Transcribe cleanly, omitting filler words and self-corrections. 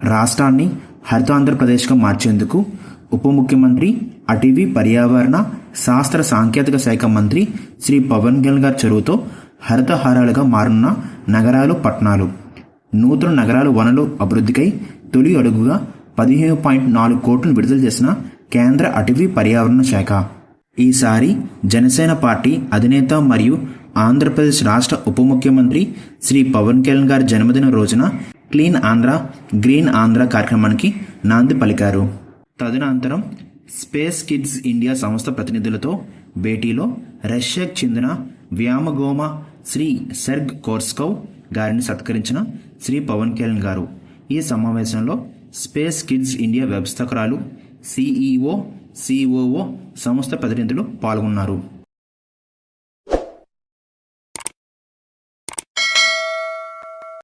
రాష్ట్రాన్ని హరితాంధ్రప్రదేశ్గా మార్చేందుకు ఉప ముఖ్యమంత్రి, అటవీ, పర్యావరణ, శాస్త్ర సాంకేతిక శాఖ మంత్రి శ్రీ పవన్ కళ్యాణ్ గారి చొరవతో హరితహారాలుగా మారనున్న నగరాలు, పట్టణాలు. నూతన నగరాల వనరుల అభివృద్ధికై తొలి అడుగుగా 15.4 కోట్లను విడుదల చేసిన కేంద్ర అటవీ, పర్యావరణ శాఖ. ఈసారి జనసేన పార్టీ అధినేత మరియు ఆంధ్రప్రదేశ్ రాష్ట్ర ఉప ముఖ్యమంత్రి శ్రీ పవన్ కళ్యాణ్ గారి జన్మదిన రోజున క్లీన్ ఆంధ్ర, గ్రీన్ ఆంధ్ర కార్యక్రమానికి నాంది పలికారు. తదనంతరం స్పేస్ కిడ్స్ ఇండియా సంస్థ ప్రతినిధులతో భేటీలో రష్యాకు చెందిన వ్యామగోమ శ్రీ సెర్గ్ కోర్స్కోవ్ గారిని సత్కరించిన శ్రీ పవన్ కళ్యాణ్ గారు. ఈ సమావేశంలో స్పేస్ కిడ్స్ ఇండియా వ్యవస్థాపకురాలు, సిఇఓ, సిఓఓ సంస్థ ప్రతినిధులు పాల్గొన్నారు.